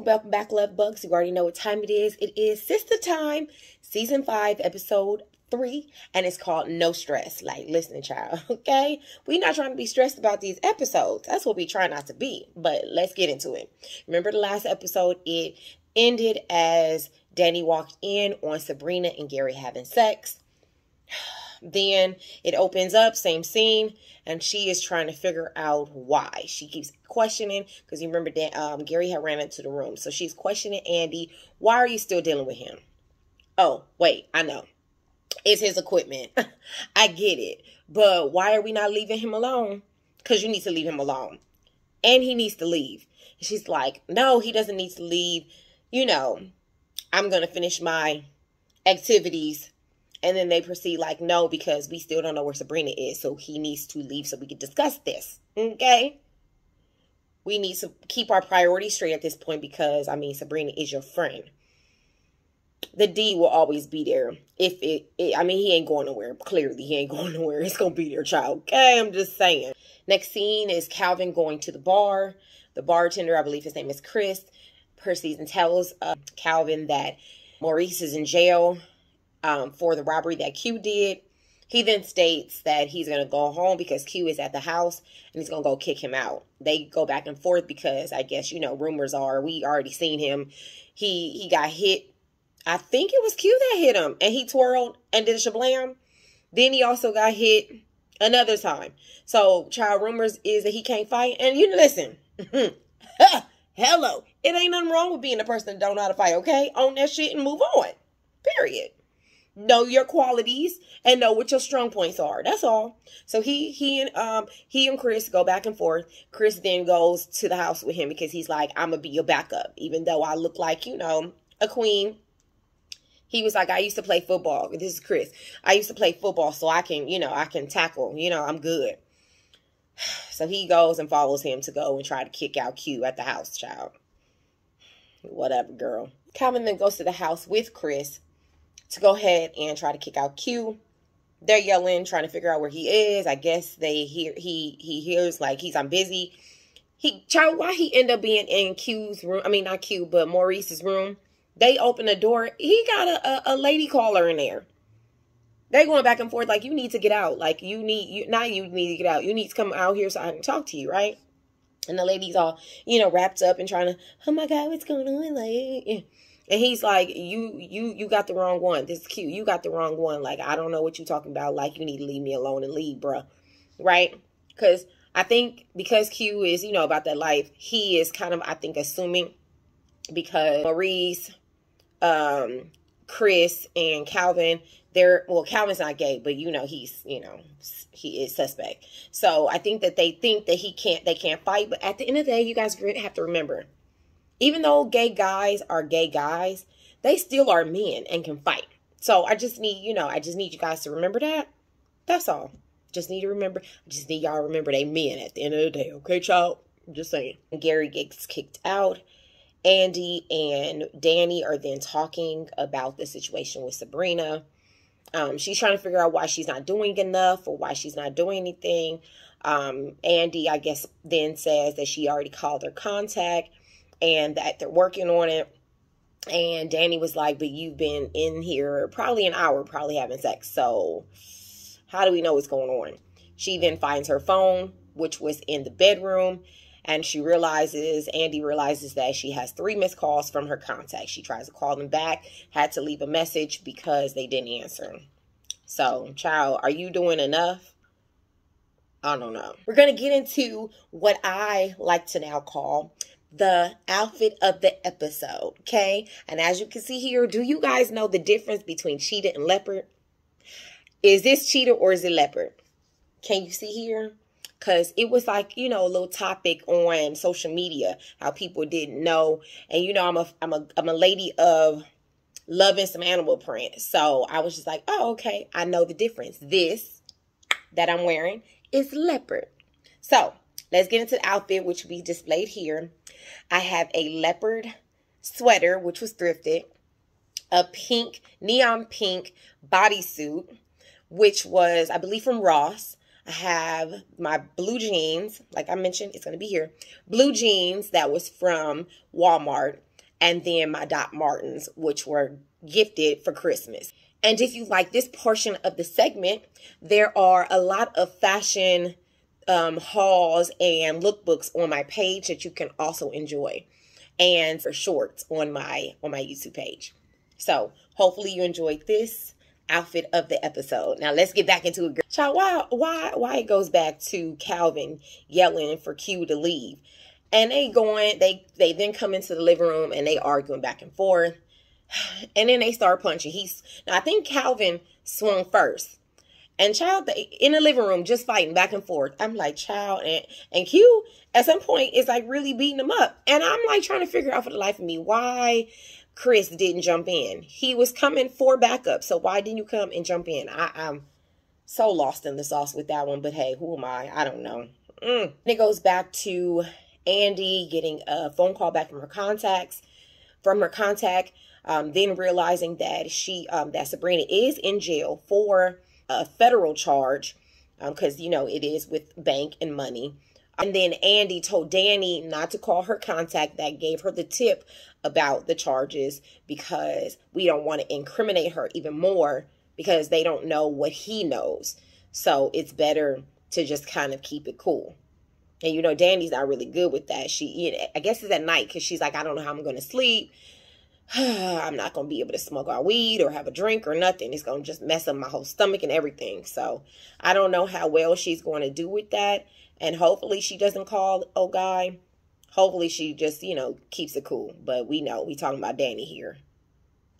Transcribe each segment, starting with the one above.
welcome back, love bugs. You already know what time it is. It is Sister Time, Season 5, Episode 3, and it's called No Stress. Like, listen, child, okay? We're not trying to be stressed about these episodes. That's what we try not to be, but let's get into it. Remember the last episode? It ended as Danny walked in on Sabrina and Gary having sex. Then it opens up, same scene, and she is trying to figure out why. She keeps questioning, because you remember that Gary had ran into the room. So she's questioning Andy, why are you still dealing with him? Oh, wait, I know. It's his equipment. I get it. But why are we not leaving him alone? Because you need to leave him alone. And he needs to leave. And she's like, no, he doesn't need to leave. You know, I'm going to finish my activities. And then they proceed like, no, because we still don't know where Sabrina is. So he needs to leave so we can discuss this. Okay? We need to keep our priorities straight at this point because, I mean, Sabrina is your friend. The D will always be there. I mean, he ain't going nowhere. Clearly, he ain't going nowhere. It's going to be there, child. Okay? I'm just saying. Next scene is Calvin going to the bar. The bartender, I believe his name is Chris, proceeds and tells Calvin that Maurice is in jail for the robbery that Q did. He then states that he's going to go home because Q is at the house and he's going to go kick him out. They go back and forth because I guess, you know, rumors are we already seen him. He got hit. I think it was Q that hit him and he twirled and did a shablam. Then he also got hit another time. So child, rumors is that he can't fight. And you listen, hello, it ain't nothing wrong with being a person that don't know how to fight. Okay, own that shit and move on. Period. Know your qualities and know what your strong points are. That's all. So he and Chris go back and forth. Chris then goes to the house with him because he's like, I'm gonna be your backup, even though I look like, you know, a queen. He was like, I used to play football. This is Chris. I used to play football, so I can, you know, I can tackle. You know, I'm good. So he goes and follows him to go and try to kick out Q at the house, child. Whatever, girl. Calvin then goes to the house with Chris to go ahead and try to kick out Q. They're yelling, trying to figure out where he is. I guess they hear he hears like I'm busy. Child, why he end up being in Q's room? I mean, not Q, but Maurice's room. They open the door. He got a lady caller in there. They're going back and forth like, you need to get out. Like, you need to get out. You need to come out here so I can talk to you, right? And the lady's all, you know, wrapped up and trying to, oh my God, what's going on? Like, and he's like, you got the wrong one. This is cute. You got the wrong one. Like, I don't know what you're talking about. Like, you need to leave me alone and leave, bruh. Right? Because I think because Q is, you know, about that life, he is kind of, I think, assuming because Maurice, Chris, and Calvin, well, Calvin's not gay, but, you know, he's, you know, he is suspect. So I think that they think that they can't fight. But at the end of the day, you guys have to remember, even though gay guys are gay guys, they still are men and can fight. So I just need, you know, you guys to remember that. That's all. Just need to remember. I just need y'all to remember they men at the end of the day. Okay, child? I'm just saying. Gary gets kicked out. Andy and Danny are then talking about the situation with Sabrina. She's trying to figure out why she's not doing enough or why she's not doing anything. Andy, I guess, then says that she already called her contact and that they're working on it. And Danny was like, but you've been in here probably an hour, probably having sex. So how do we know what's going on? She then finds her phone, which was in the bedroom. And Andy realizes that she has 3 missed calls from her contact. She tries to call them back, had to leave a message because they didn't answer. So, child, are you doing enough? I don't know. We're going to get into what I like to now call the outfit of the episode, okay? And as you can see here, do you guys know the difference between cheetah and leopard? Is this cheetah or is it leopard? Can you see here? Because it was like, you know, a little topic on social media, how people didn't know. And, you know, I'm a lady of loving some animal print. So I was just like, oh, okay, I know the difference. This that I'm wearing is leopard. So let's get into the outfit, which we displayed here. I have a leopard sweater, which was thrifted, a neon pink bodysuit, which was, I believe, from Ross. I have my blue jeans, like I mentioned, it's going to be here. Blue jeans that was from Walmart, and then my Doc Martens, which were gifted for Christmas. And if you like this portion of the segment, there are a lot of fashion hauls and lookbooks on my page that you can also enjoy, and for shorts on my YouTube page. So hopefully you enjoyed this outfit of the episode. Now let's get back into it. Child, why it goes back to Calvin yelling for Q to leave, and they then come into the living room and they arguing back and forth, and then they start punching. Now I think Calvin swung first. And child, in the living room, just fighting back and forth. I'm like, child, and Q, at some point, is like really beating him up. And I'm like trying to figure out for the life of me why Chris didn't jump in. He was coming for backup, so why didn't you come and jump in? I'm so lost in the sauce with that one, but hey, who am I? I don't know. And it goes back to Andy getting a phone call back from her contact, then realizing that that Sabrina is in jail for a federal charge, because it is with bank and money. And then Andy told Danny not to call her contact that gave her the tip about the charges, because we don't want to incriminate her even more, because they don't know what he knows. So it's better to just kind of keep it cool. And Danny's not really good with that. I guess it's at night, because she's like, I don't know how I'm going to sleep. I'm not going to be able to smoke our weed or have a drink or nothing. It's going to just mess up my whole stomach and everything. So I don't know how well she's going to do with that. And hopefully she doesn't call old guy. Hopefully she just, keeps it cool. But we talking about Danny here.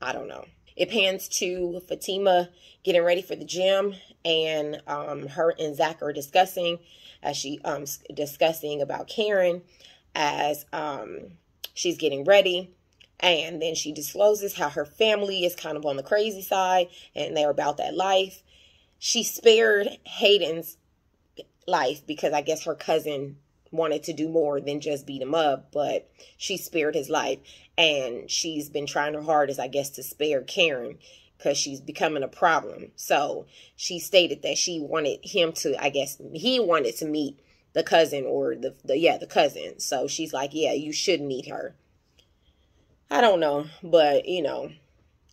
I don't know. It pans to Fatima getting ready for the gym. And her and Zach are discussing about Karen as she's getting ready. And then she discloses how her family is kind of on the crazy side and they're about that life. She spared Hayden's life because I guess her cousin wanted to do more than just beat him up, but she spared his life. And she's been trying her hardest, I guess, to spare Karen because she's becoming a problem. So she stated that she wanted him to, I guess, he wanted to meet the cousin or the cousin. So she's like, yeah, you should meet her. I don't know, but,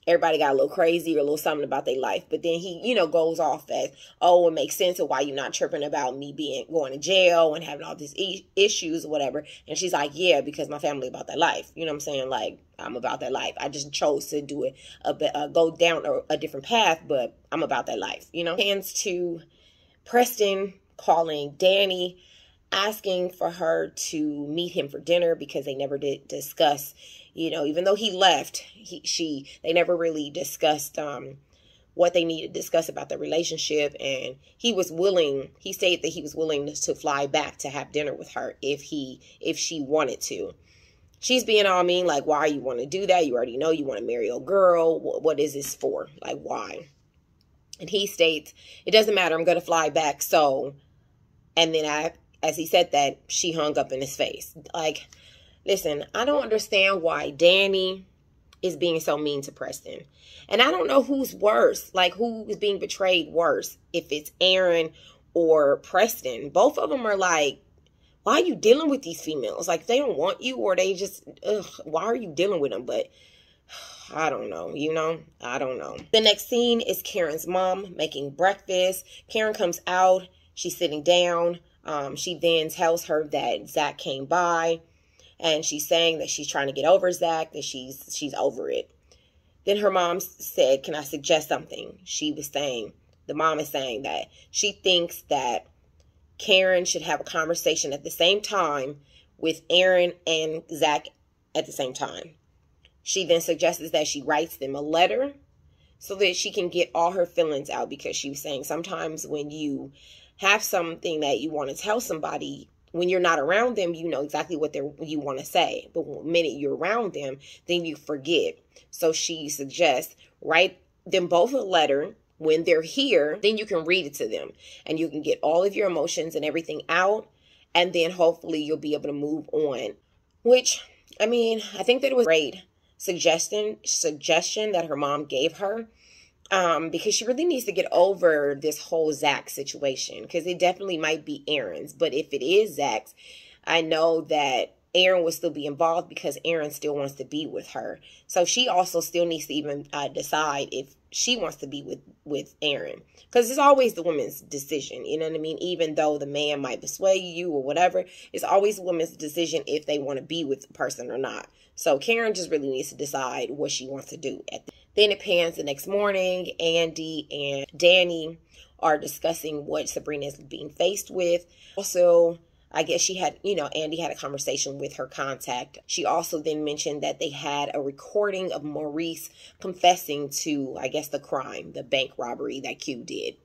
everybody got a little crazy or a little something about their life. But then he, goes off as, oh, it makes sense of why you're not tripping about me going to jail and having all these issues or whatever. And she's like, yeah, because my family about that life. You know what I'm saying? Like, I'm about that life. I just chose to do it, go down a different path, but I'm about that life. Hands to Preston calling Danny, asking for her to meet him for dinner because they never did discuss, even though he left, they never really discussed what they needed to discuss about the relationship. And he stated that he was willing to fly back to have dinner with her if she wanted to. She's being all mean, like, why you want to do that? You already know you want to marry a girl. What is this for? Like, why? And he states, it doesn't matter. I'm going to fly back. So, and then as he said that, she hung up in his face. Like, listen, I don't understand why Danny is being so mean to Preston. And I don't know who's worse, like who is being betrayed worse, if it's Aaron or Preston. Both of them are like, why are you dealing with these females? Like, they don't want you, or they just, why are you dealing with them? But I don't know, I don't know. The next scene is Karen's mom making breakfast. Karen comes out. She's sitting down. She then tells her that Zach came by, and she's saying that she's trying to get over Zach, that she's over it. Then her mom said, can I suggest something? The mom is saying that she thinks that Karen should have a conversation at the same time with Aaron and Zach at the same time. She then suggests that she writes them a letter so that she can get all her feelings out, because she was saying sometimes when you have something that you want to tell somebody, when you're not around them, you know exactly what you want to say. But the minute you're around them, then you forget. So she suggests write them both a letter. When they're here, then you can read it to them and you can get all of your emotions and everything out. And then hopefully you'll be able to move on. Which, I mean, I think that it was a great suggestion that her mom gave her. Because she really needs to get over this whole Zach situation, because it definitely might be Aaron's. But if it is Zach's, I know that Aaron will still be involved because Aaron still wants to be with her. So she also still needs to even decide if she wants to be with Aaron, because it's always the woman's decision. You know what I mean? Even though the man might persuade you or whatever, it's always the woman's decision if they want to be with the person or not. So Karen just really needs to decide what she wants to do. Then it pans the next morning. Andy and Danny are discussing what Sabrina is being faced with. Also, I guess she had, Andy had a conversation with her contact. She also then mentioned that they had a recording of Maurice confessing to, I guess, the crime, the bank robbery that Q did.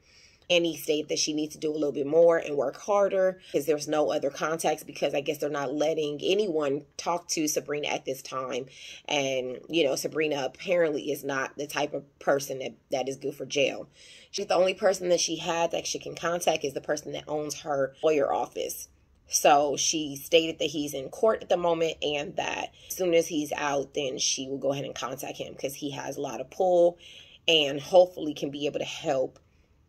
Annie stated that she needs to do a little bit more and work harder because there's no other contacts, because I guess they're not letting anyone talk to Sabrina at this time. And, Sabrina apparently is not the type of person that is good for jail. She's the only person that she had that she can contact is the person that owns her lawyer office. So she stated that he's in court at the moment, and that as soon as he's out, then she will go ahead and contact him because he has a lot of pull and hopefully can be able to help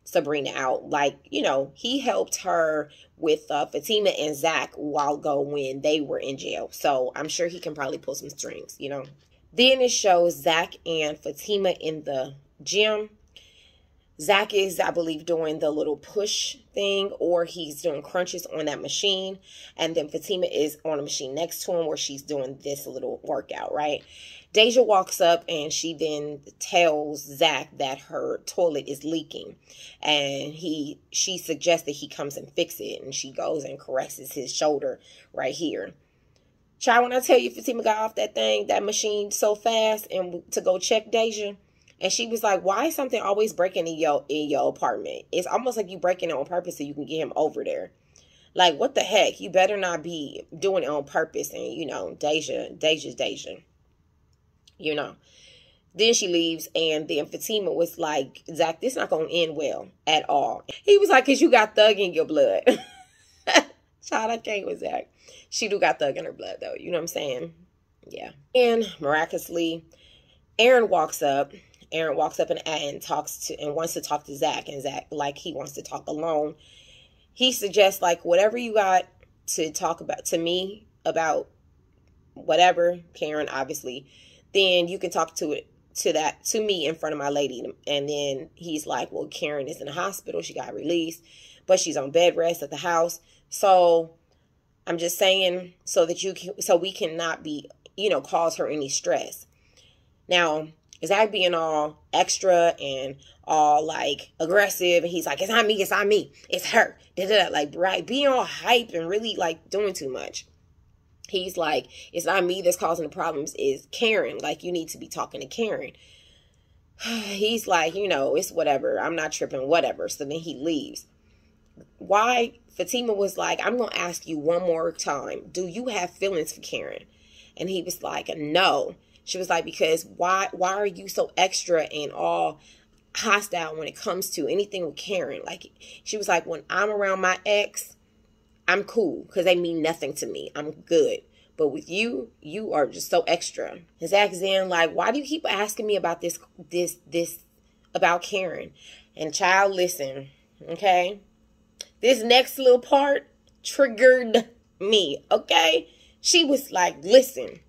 Sabrina out. Like, he helped her with Fatima and Zach a while ago when they were in jail. So I'm sure he can probably pull some strings, Then it shows Zach and Fatima in the gym. Zach is, I believe, doing the little push thing, or he's doing crunches on that machine. And then Fatima is on a machine next to him where she's doing this little workout, right? Deja walks up and she then tells Zach that her toilet is leaking. And she suggests that he comes and fix it. And she goes and caresses his shoulder right here. Child, when I tell you Fatima got off that machine so fast and to go check Deja, and she was like, why is something always breaking in your apartment? It's almost like you breaking it on purpose so you can get him over there. Like, what the heck? You better not be doing it on purpose. And, Deja's Deja. Then she leaves, and then Fatima was like, Zach, this not going to end well at all. He was like, because you got thug in your blood. Child, I can't with Zach. She do got thug in her blood, though. You know what I'm saying? Yeah. And miraculously, Aaron walks up and wants to talk to Zach, and Zach, like, he wants to talk alone. He suggests, like, whatever you got to talk about to me about whatever, Karen, obviously, then you can talk to me in front of my lady. And then he's like, well, Karen is in the hospital. She got released, but she's on bed rest at the house. So I'm just saying so we cannot be, cause her any stress. Now, Zach being all extra and all like aggressive, and he's like, it's not me, it's her. Like, right, being all hype and really like doing too much. He's like, it's not me that's causing the problems, it's Karen. Like, you need to be talking to Karen. He's like, it's whatever. I'm not tripping, whatever. So then he leaves. Why? Fatima was like, I'm going to ask you one more time. Do you have feelings for Karen? And he was like, no. She was like, because why are you so extra and all hostile when it comes to anything with Karen? Like, she was like, when I'm around my ex, I'm cool because they mean nothing to me. I'm good. But with you, you are just so extra. His ex then like, why do you keep asking me about this about Karen? And child, listen, okay? This next little part triggered me, okay? She was like, listen,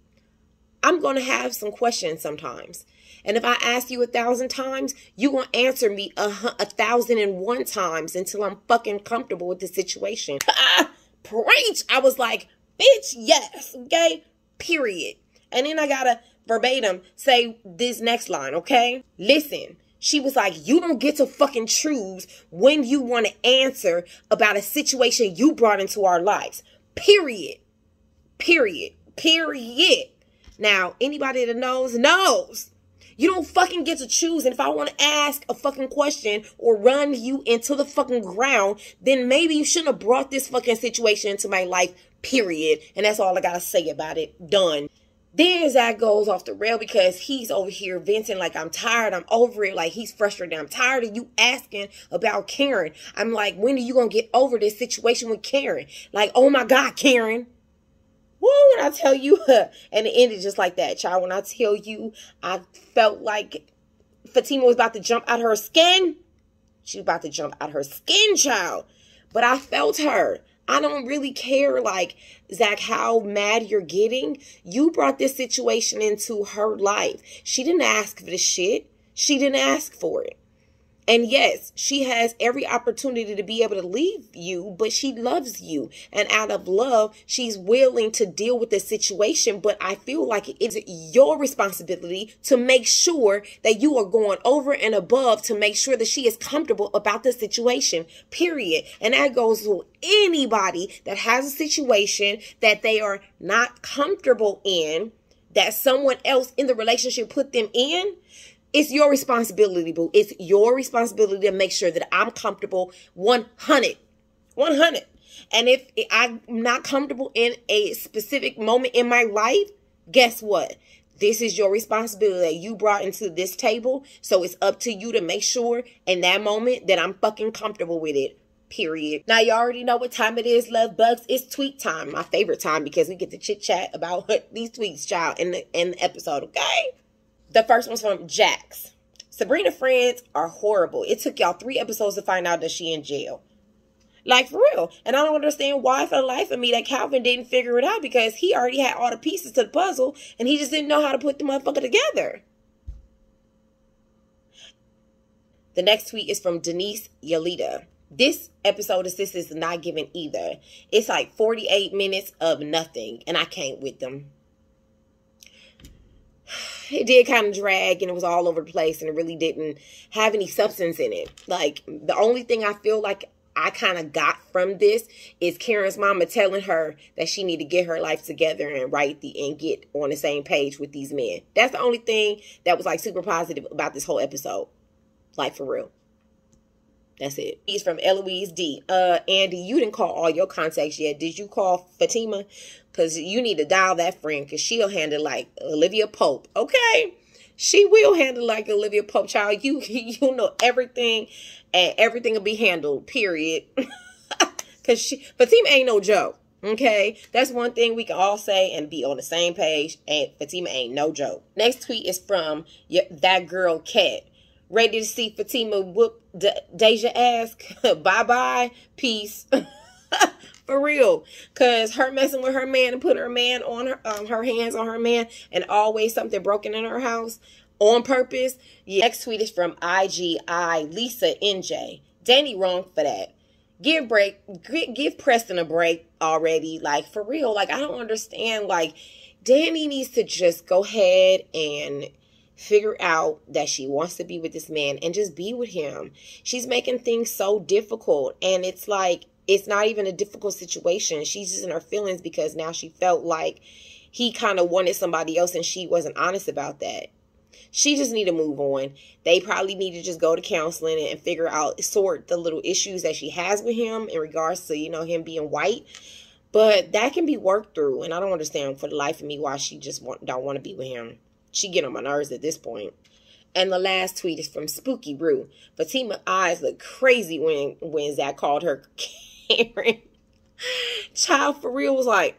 I'm going to have some questions sometimes. And if I ask you 1,000 times, you're going to answer me 1,001 times until I'm fucking comfortable with the situation. Preach! I was like, bitch, yes, okay? Period. And then I got to verbatim say this next line, okay? Listen, she was like, you don't get to fucking choose when you want to answer about a situation you brought into our lives. Period. Period. Period. Now, anybody that knows. You don't fucking get to choose. And if I want to ask a fucking question or run you into the fucking ground, then maybe you shouldn't have brought this fucking situation into my life, period. And that's all I got to say about it. Done. Then Zach goes off the rail because he's over here venting like, I'm tired. I'm over it. Like, he's frustrated. I'm tired of you asking about Karen. I'm like, when are you going to get over this situation with Karen? Like, oh my God, Karen. Woo, when I tell you, and it ended just like that, child. When I tell you, I felt like Fatima was about to jump out her skin. She was about to jump out her skin, child. But I felt her. I don't really care, like, Zach, how mad you're getting. You brought this situation into her life. She didn't ask for this shit. She didn't ask for it. And yes, she has every opportunity to be able to leave you, but she loves you. And out of love, she's willing to deal with the situation. But I feel like it's your responsibility to make sure that you are going over and above to make sure that she is comfortable about the situation, period. And that goes to anybody that has a situation that they are not comfortable in, that someone else in the relationship put them in. It's your responsibility, boo. It's your responsibility to make sure that I'm comfortable 100. 100. And if I'm not comfortable in a specific moment in my life, guess what? This is your responsibility that you brought into this table. So it's up to you to make sure in that moment that I'm fucking comfortable with it. Period. Now, you already know what time it is, love bugs. It's tweet time. My favorite time because we get to chit chat about these tweets, child, in the episode, okay? The first one's from Jax. Sabrina friends are horrible. It took y'all 3 episodes to find out that she in jail. Like, for real. And I don't understand why for the life of me that Calvin didn't figure it out, because he already had all the pieces to the puzzle and he just didn't know how to put the motherfucker together. The next tweet is from Denise Yalita. This episode of Sistas is not given either. It's like 48 minutes of nothing and I can't with them. It did kind of drag and it was all over the place and it really didn't have any substance in it. Like, the only thing I feel like I kind of got from this is Karen's mama telling her that she need to get her life together and get on the same page with these men. That's the only thing that was like super positive about this whole episode. Like, for real. That's it. He's from Eloise D. Andy, you didn't call all your contacts yet. Did you call Fatima? Because you need to dial that friend because she'll handle like Olivia Pope. Okay? She will handle like Olivia Pope, child. You know everything and everything will be handled, period. Because Fatima ain't no joke. Okay? That's one thing we can all say and be on the same page. And Fatima ain't no joke. Next tweet is from that girl, Kat. Ready to see Fatima whoop Deja ass? Bye-bye. Peace. For real. Because her messing with her man and putting her man on her hands on her man and always something broken in her house on purpose. Yeah. Next tweet is from IGI Lisa NJ. Danny wrong for that. Give Preston a break already. Like, for real. Like, I don't understand. Like, Danny needs to just go ahead and figure out that she wants to be with this man and just be with him. She's making things so difficult. And it's like, it's not even a difficult situation. She's just in her feelings because now she felt like he kind of wanted somebody else and she wasn't honest about that. She just need to move on. They probably need to just go to counseling and figure out, sort the little issues that she has with him in regards to, you know, him being white. But that can be worked through. And I don't understand for the life of me why she just don't want to be with him. She get on my nerves at this point. And the last tweet is from Spooky Brew. Fatima eyes look crazy when Zach called her Karen. Child, for real, was like,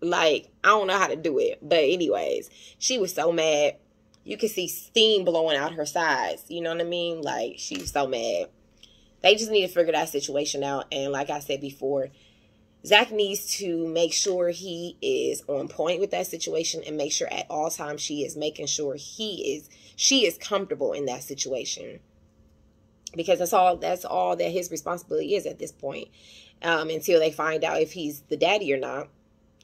I don't know how to do it. But anyways, she was so mad. You can see steam blowing out her sides. You know what I mean? Like, she was so mad. They just need to figure that situation out. And like I said before, Zach needs to make sure he is on point with that situation and make sure at all times she is making sure she is comfortable in that situation. Because that's all that his responsibility is at this point. Until they find out if he's the daddy or not,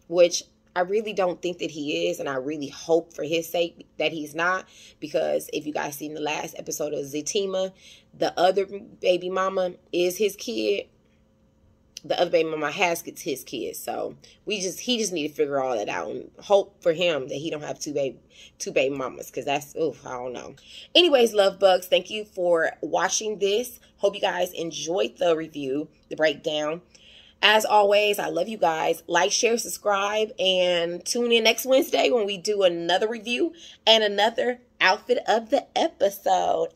which I really don't think that he is. And I really hope for his sake that he's not. Because if you guys seen the last episode of Zatima, the other baby mama is his kid. The other baby mama has his kids. So he just need to figure all that out and hope for him that he don't have two baby mamas. Because that's, I don't know. Anyways, love bugs, thank you for watching this. Hope you guys enjoyed the review, the breakdown. As always, I love you guys. Like, share, subscribe, and tune in next Wednesday when we do another review and another outfit of the episode.